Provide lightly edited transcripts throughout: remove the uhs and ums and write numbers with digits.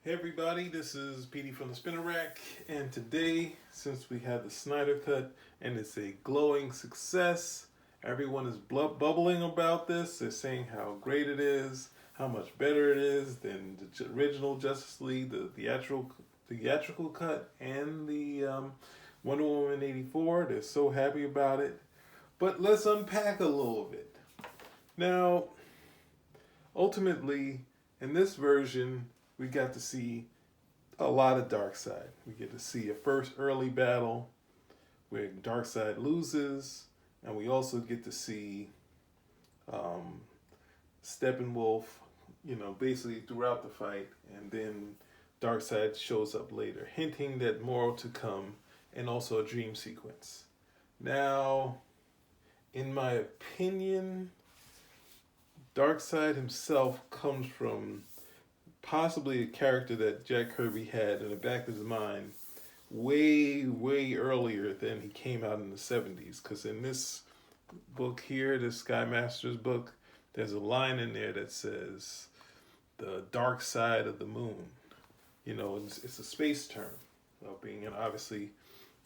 Hey everybody, this is PD from the Spinner Rack, and today, since we had the Snyder cut and it's a glowing success, everyone is bubbling about this. They're saying how great it is, how much better it is than the original Justice League, the theatrical cut, and the Wonder Woman 84. They're so happy about it. But let's unpack a little bit. Now, ultimately, in this version, we got to see a lot of Darkseid. We get to see a first early battle where Darkseid loses, and we also get to see um, Steppenwolf, basically throughout the fight, and then Darkseid shows up later, hinting that more to come, and also a dream sequence. Now, in my opinion, Darkseid himself comes from possibly a character that Jack Kirby had in the back of his mind way, way earlier than he came out in the 70s. Because in this book here, this Sky Masters book, there's a line in there that says, the dark side of the moon. It's a space term. Being obviously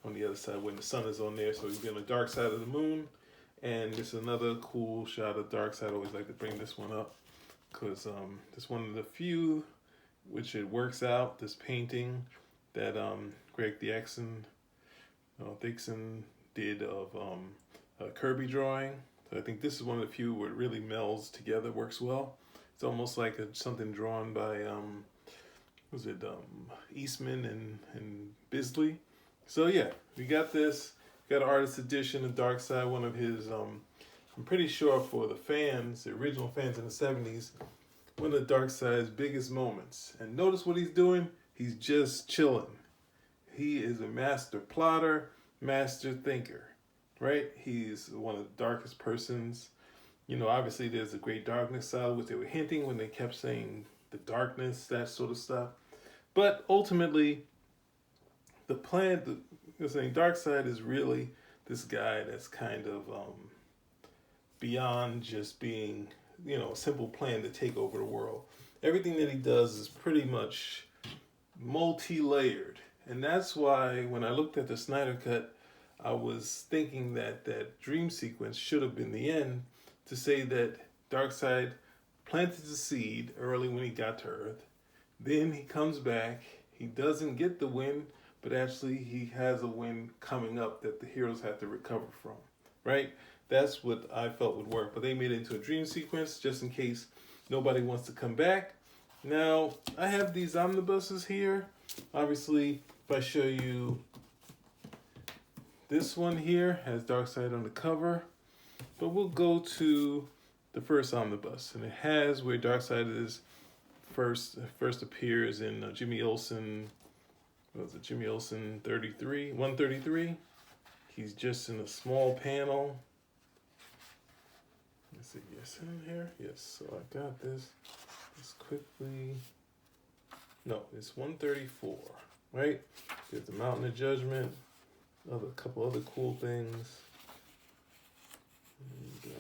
on the other side when the sun is on there, so he's on the dark side of the moon. And it's another cool shot of Darkseid. I always like to bring this one up because it's one of the few which it works out, this painting that Greg Dixon did of a Kirby drawing. So I think this is one of the few where it really melds together, works well. It's almost like something drawn by Eastman and Bisley. So yeah, we got this. We got an artist edition of Darkseid, one of his I'm pretty sure for the fans, the original fans in the 70s, one of Darkseid's biggest moments. And notice what he's doing? He's just chilling. He is a master plotter, master thinker, right? He's one of the darkest persons. Obviously there's a great darkness side, which they were hinting when they kept saying the darkness, that sort of stuff. But ultimately, the plan, saying Darkseid is really this guy that's kind of beyond just being, a simple plan to take over the world. Everything that he does is pretty much multi-layered. And that's why when I looked at the Snyder Cut, I was thinking that that dream sequence should have been the end to say that Darkseid planted the seed early when he got to Earth. Then he comes back. He doesn't get the win, but actually he has a win coming up that the heroes have to recover from, right? That's what I felt would work. But they made it into a dream sequence just in case nobody wants to come back. Now, I have these omnibuses here. Obviously, if I show you this one here, has Darkseid on the cover. But we'll go to the first omnibus. And it has where Darkseid is first appears in Jimmy Olsen. What was it? Jimmy Olsen 133. He's just in a small panel. Let's see, yes, in here. Yes, so I got this. Let's quickly. No, it's 134, right? There's the Mountain of Judgment. A couple other cool things. And,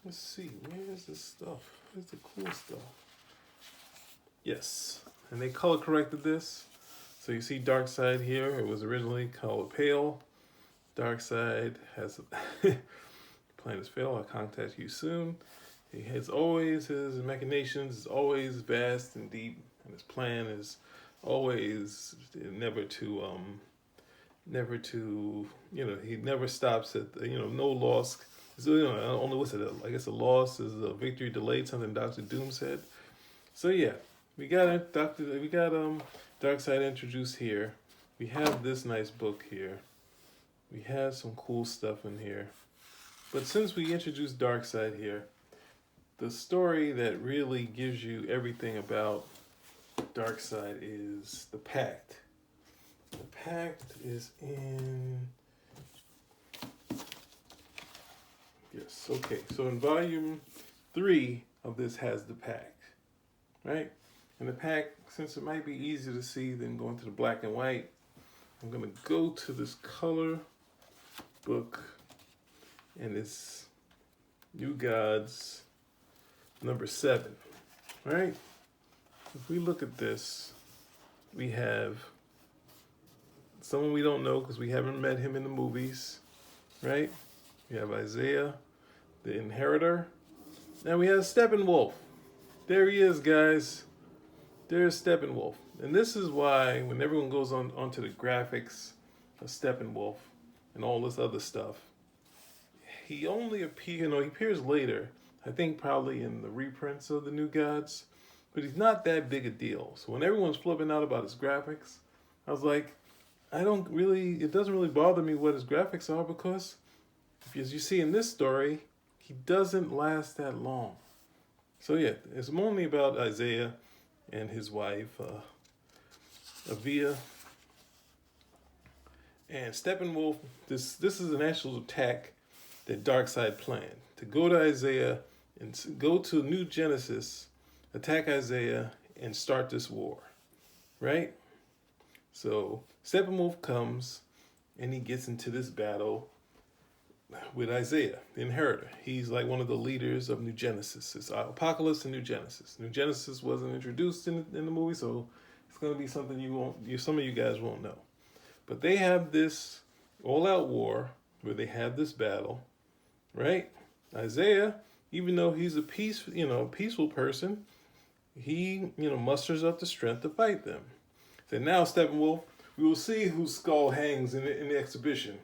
let's see, where's the stuff? Where's the cool stuff? Yes, and they color corrected this. So you see Darkseid here. It was originally color pale. Darkseid has plan is fail. I'll contact you soon. He has always his machinations is always vast and deep, and his plan is always never to he never stops at no loss. So I don't know what's it. I guess a loss is a victory delayed. Something Doctor Doom said. So yeah, we got Darkseid introduced here. We have this nice book here. We have some cool stuff in here. But since we introduced Darkseid here, the story that really gives you everything about Darkseid is the Pact. The Pact is in... Yes, okay. So in volume 3 of this has the Pact, right? And the Pact, since it might be easier to see than going to the black and white, I'm going to go to this color book, and it's New Gods number 7, right? If we look at this, we have someone we don't know because we haven't met him in the movies, right? We have Isaiah, the inheritor. Now we have Steppenwolf. There he is, guys. There's Steppenwolf. And this is why when everyone goes onto the graphics of Steppenwolf and all this other stuff, he only he appears later. I think probably in the reprints of the New Gods, but he's not that big a deal. So when everyone's flipping out about his graphics, I was like, it doesn't really bother me what his graphics are, because as you see in this story, he doesn't last that long. So yeah, it's only about Isaiah and his wife, Avia. And Steppenwolf, this is an actual attack that Darkseid planned. To go to Isaiah and go to New Genesis, attack Isaiah, and start this war. Right? So Steppenwolf comes and he gets into this battle with Isaiah, the inheritor. He's like one of the leaders of New Genesis. It's Apocalypse and New Genesis. New Genesis wasn't introduced in the movie, so it's going to be something some of you guys won't know. But they have this all-out war where they have this battle, right? Isaiah, even though he's a peaceful person, he musters up the strength to fight them. So now, Steppenwolf, we will see whose skull hangs in the exhibition.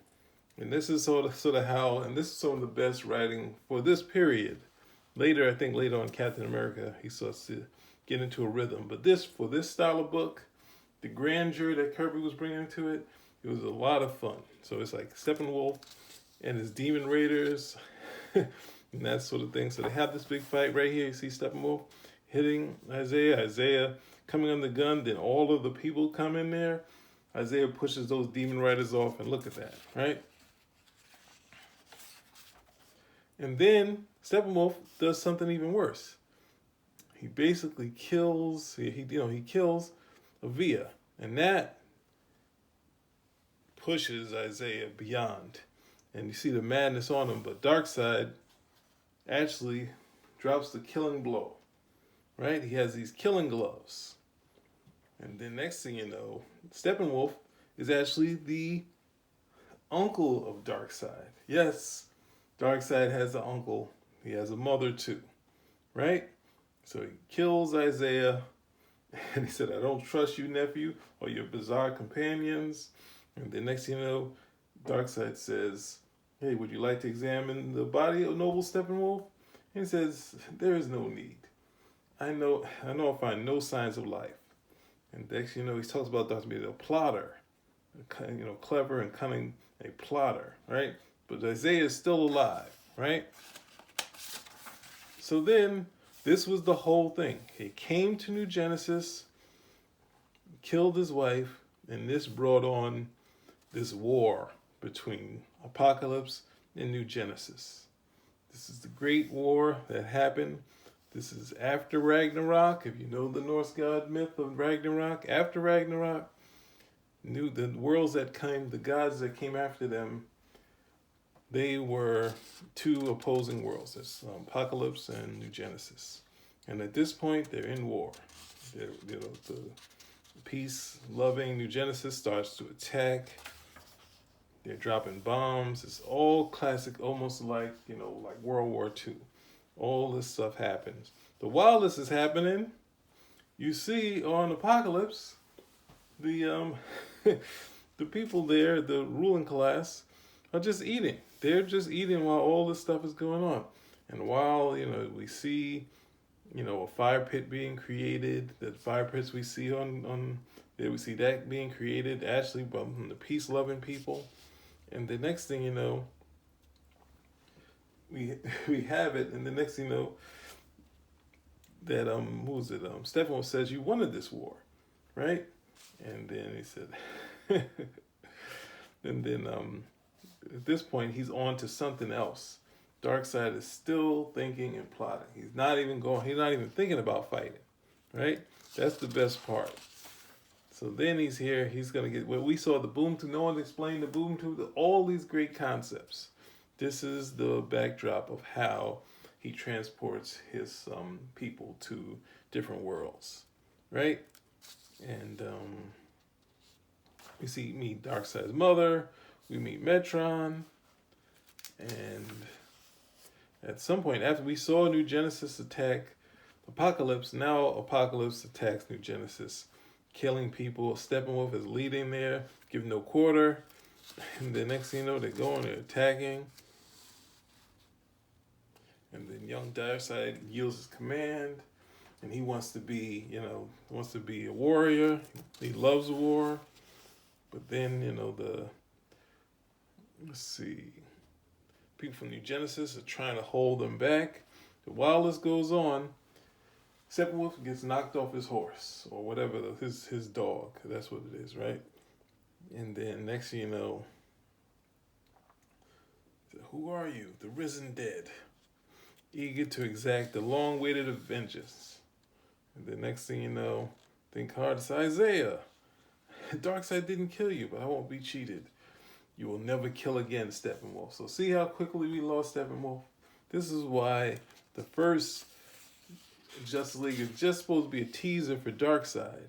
And this is sort of how, and this is some of the best writing for this period. Later, I think later on Captain America, he starts to get into a rhythm. But for this style of book, the grandeur that Kirby was bringing to it, it was a lot of fun. So it's like Steppenwolf and his demon raiders and that sort of thing. So they have this big fight right here. You see Steppenwolf hitting Isaiah coming on the gun. Then all of the people come in there. Isaiah pushes those demon riders off, and look at that, right? And then Steppenwolf does something even worse. He basically kills. He kills Avia, and that pushes Isaiah beyond. And you see the madness on him. But Darkseid actually drops the killing blow. Right? He has these killing gloves. And then next thing you know, Steppenwolf is actually the uncle of Darkseid. Yes, Darkseid has an uncle. He has a mother too. Right? So he kills Isaiah. And he said, I don't trust you, nephew, or your bizarre companions. And the next thing you know, Darkseid says, hey, would you like to examine the body of noble Steppenwolf? And he says, there is no need. I know I'll find no signs of life. And next he talks about Darkseid being a plotter, clever and cunning, a plotter, right? But Isaiah is still alive, right? So then, this was the whole thing. He came to New Genesis, killed his wife, and this brought on this war between Apocalypse and New Genesis. This is the great war that happened. This is after Ragnarok. If you know the Norse god myth of Ragnarok, after Ragnarok, the worlds that came, the gods that came after them, they were two opposing worlds. It's Apocalypse and New Genesis. And at this point, they're in war. The peace-loving New Genesis starts to attack. They're dropping bombs. It's all classic, almost like World War II. All this stuff happens. But while this is happening, you see on Apocalypse, the the people there, the ruling class, are just eating. They're just eating while all this stuff is going on. And while, we see, a fire pit being created, the fire pits we see on there, we see that being created actually from the peace-loving people. And the next thing you know, we have it, and the next thing you know, that Steppenwolf says, you wanted this war, right? And then he said, and then at this point he's on to something else. Darkseid is still thinking and plotting. He's not even thinking about fighting, right? That's the best part. So then he's here, he's gonna get what we saw, the boom tube. No one explained the boom tube, all these great concepts. This is the backdrop of how he transports his people to different worlds, right? And we meet Darkseid's mother, we meet Metron, and at some point after we saw New Genesis attack Apocalypse, now Apocalypse attacks New Genesis, killing people. Steppenwolf is leading there, give no quarter, and the next thing you know, they're going, they're attacking. And then young Darkseid yields his command, and he wants to be, a warrior. He loves war. But then, people from New Genesis are trying to hold him back. While this goes on, Steppenwolf gets knocked off his horse, or whatever, his dog. That's what it is, right? And then next thing you know, who are you? The risen dead, eager to exact the long-awaited vengeance. And the next thing you know, think hard, it's Isaiah. Darkseid didn't kill you, but I won't be cheated. You will never kill again, Steppenwolf. So see how quickly we lost Steppenwolf? This is why the first Justice League is just supposed to be a teaser for Darkseid.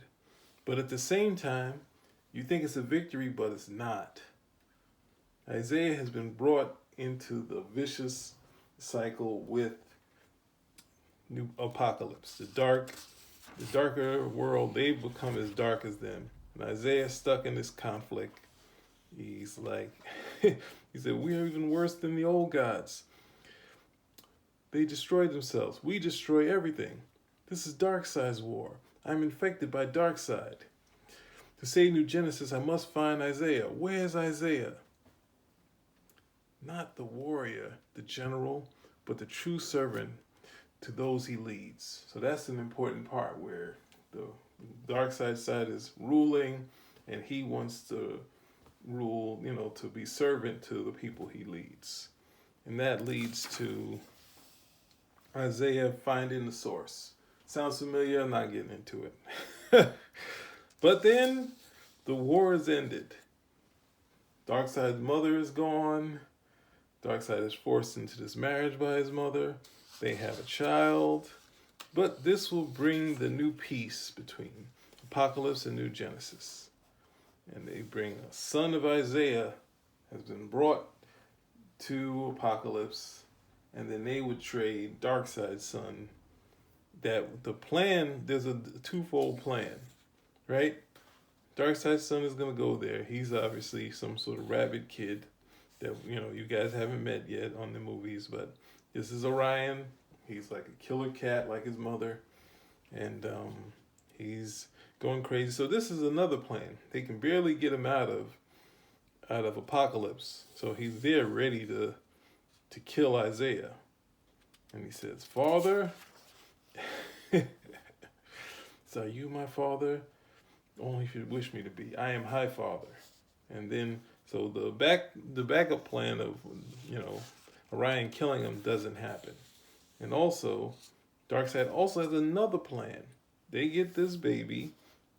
But at the same time, you think it's a victory, but it's not. Isaiah has been brought into the vicious cycle with New Apocalypse. The darker world, they've become as dark as them. And Isaiah's stuck in this conflict. He's like, he said, we're even worse than the old gods. They destroyed themselves. We destroy everything. This is Darkseid's war. I'm infected by Darkseid. To save New Genesis, I must find Isaiah. Where's Isaiah? Not the warrior, the general, but the true servant to those he leads. So that's an important part where the Darkseid side is ruling, and he wants to rule, to be servant to the people he leads. And that leads to Isaiah finding the source. Sounds familiar? I'm not getting into it. But then the war is ended. Darkseid's mother is gone. Darkseid is forced into this marriage by his mother. They have a child. But this will bring the new peace between Apocalypse and New Genesis. And they bring a son of Isaiah has been brought to Apocalypse, and then they would trade Darkseid's son. That the plan, there's a twofold plan, right? Darkseid's son is going to go there. He's obviously some sort of rabid kid that, you guys haven't met yet on the movies, but this is Orion. He's like a killer cat like his mother, and he's going crazy. So this is another plan. They can barely get him out of Apocalypse. So he's there ready to kill Isaiah. And he says, Father, so are you my father? Only if you wish me to be. I am High Father. And then, so the backup plan of, Orion killing him doesn't happen. And also, Darkseid also has another plan. They get this baby,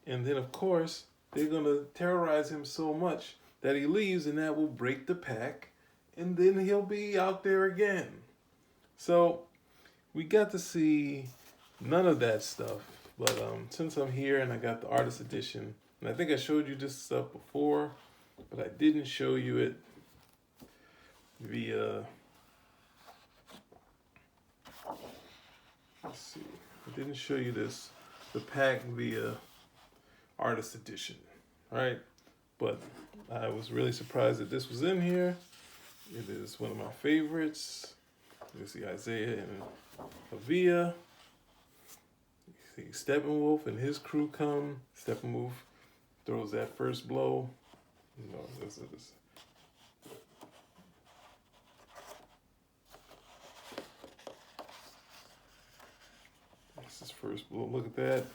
and then of course, they're going to terrorize him so much that he leaves, and that will break the Pact, and then he'll be out there again. So, we got to see none of that stuff. But since I'm here and I got the artist edition, and I think I showed you this stuff before, but I didn't show you it via, let's see, I didn't show you the Pact via artist edition, right? But I was really surprised that this was in here. It is one of my favorites. You see Isaiah and Avia. You see Steppenwolf and his crew come. Steppenwolf throws that first blow. This is. This is first blow. Look at that.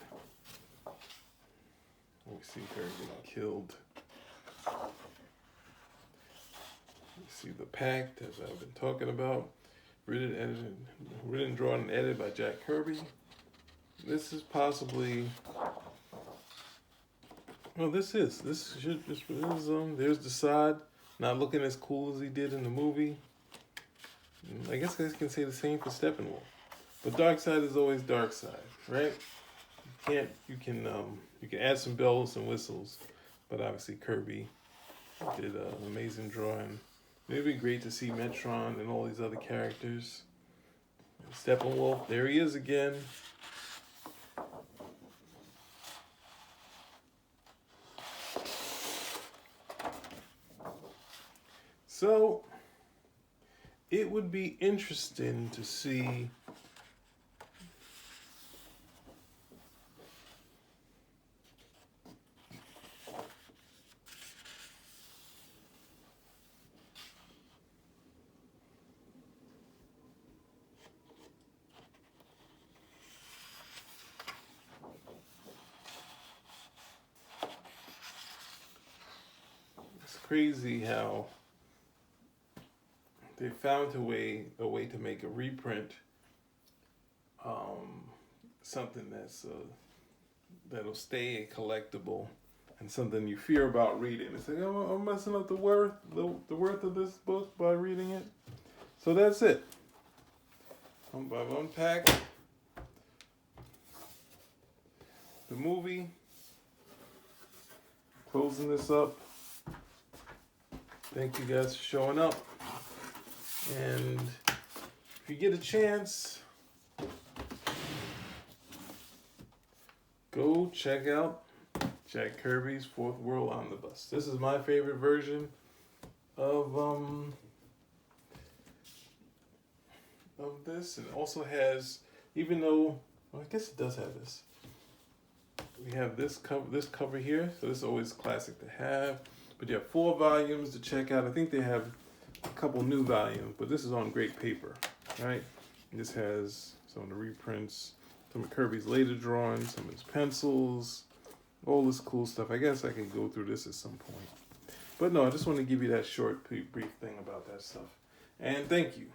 We see her getting killed. You see the Pact, as I've been talking about. Written, drawn, and edited by Jack Kirby. This is possibly. Well, there's Darkseid, not looking as cool as he did in the movie. I guess I can say the same for Steppenwolf. But Darkseid is always Darkseid, right? You can add some bells and whistles, but obviously Kirby did an amazing drawing. It'd be great to see Metron and all these other characters. Steppenwolf, there he is again. So, it would be interesting to see crazy how they found a way to make a reprint, something that'll stay a collectible and something you fear about reading. It's like, oh, I'm messing up the worth of this book by reading it. So that's it. I've unpacked the movie, closing this up. Thank you guys for showing up. And if you get a chance, go check out Jack Kirby's Fourth World Omnibus. This is my favorite version of this. And it also has, even though, well, I guess it does have this. We have this cover here, so this is always classic to have. But you have 4 volumes to check out. I think they have a couple new volumes, but this is on great paper, right? This has some of the reprints, some of Kirby's later drawings, some of his pencils, all this cool stuff. I guess I can go through this at some point. But no, I just want to give you that short, brief thing about that stuff. And thank you.